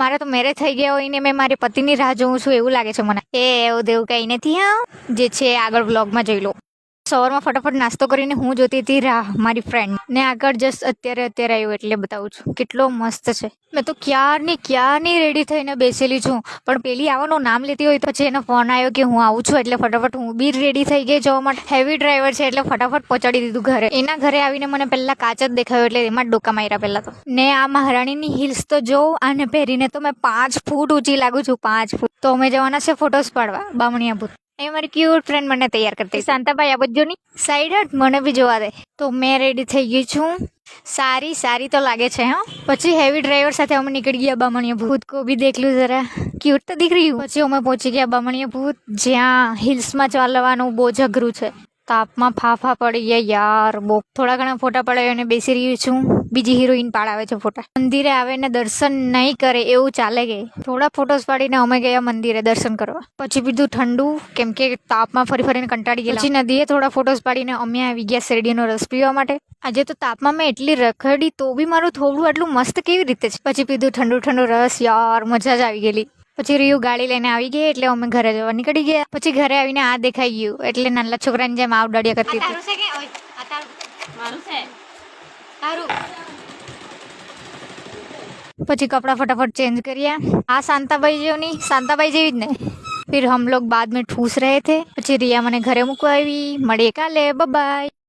મારા તો મેરેજ થઈ ગયા હોય ને મેં મારી પતિની રાહ જોઉં છું એવું લાગે છે મને. એવું દેવું કઈ નથી. હા, જે છે આગળ વ્લોગમાં જોઈ લો. સવારમાં ફટાફટ નાસ્તો કરીને હું જોતી હતી રાહ મારી ફ્રેન્ડ ને. આગળ જસ્ટ અત્યારે આવ્યું એટલે બતાવું છું કેટલો મસ્ત છે. મેં તો ક્યારની રેડી થઈને બેસેલી છું, પણ પેલી આવવાનું નામ લેતી હોય તો પછી એનો ફોન આવ્યો કે હું આવું છું, એટલે ફટાફટ હું બી રેડી થઈ ગઈ જવા માટે. હેવી ડ્રાઈવર છે એટલે ફટાફટ પહોંચાડી દીધું ઘરે. એના ઘરે આવીને મને પહેલા કાચ જ દેખાયો એટલે એમાં જ ડોકા માર્યા પહેલા તો. ને આ મહારાણીની હિલ્સ તો જોઉં, આને પહેરીને તો મેં 5 ફૂટ ઊંચી લાગુ છું. 5 ફૂટ. તો અમે જવાના છે ફોટોસ પાડવા બામણીયા ભૂત. એ મારી ક્યુટ ફ્રેન્ડ મને તૈયાર કરતી. શાંતાભાઈ આ બધું ની સાઈડ હટ, મને બી જોવા દે. તો મેં રેડી થઈ ગઈ છું. સારી તો લાગે છે. હા, પછી હેવી ડ્રાઈવર સાથે અમે નીકળી ગયા બામણીયા ભૂત. કો બી દેખલું જરા ક્યુટ તો દીખ રહ્યું. પછી અમે પહોંચી ગયા બામણીયા ભૂત, જ્યાં હિલ્સમાં ચાલવાનું બહુ જ અઘરું છે. તાપમાં ફાફા પડી ગયા યાર બહુ. થોડા ઘણા ફોટા પડાવ્યા અને બેસી રહી છું. બીજી હિરોઈન પાડાવે છે ફોટા. મંદિરે આવે ને દર્શન નહીં કરે એવું ચાલે ગઈ. થોડા ફોટોસ પાડીને અમે ગયા મંદિરે દર્શન કરવા. પછી પીધું ઠંડુ, કેમ કે તાપમાં ફરીને કંટાળી ગયા. પછી નદીએ થોડા ફોટોસ પાડીને અમે આવી ગયા શેરડીનો રસ પીવા માટે. આજે તો તાપમાં મેં એટલી રખડી તો બી મારું થોડું આટલું મસ્ત કેવી રીતે છે. પછી પીધું ઠંડુ રસ. યાર મજા જ આવી ગયેલી. પછી રિયુ ગાડી લઈને આવી ગઈ એટલે અમે ઘરે જવા નીકળી ગયા. પછી ઘરે આવીને આ દેખાઈ ગયું એટલે નાના છોકરાની જેમ આવ ડડિયા કરતી હતી. પછી કપડા ફટાફટ ચેન્જ કર્યા. આ શાંતાબાઈ જેવી જ ને. फिर हम लोग बाद में ठूस रहे थे. પછી રિયા મને ઘરે મૂકવા આવી. મળીએ કાલે. બાય.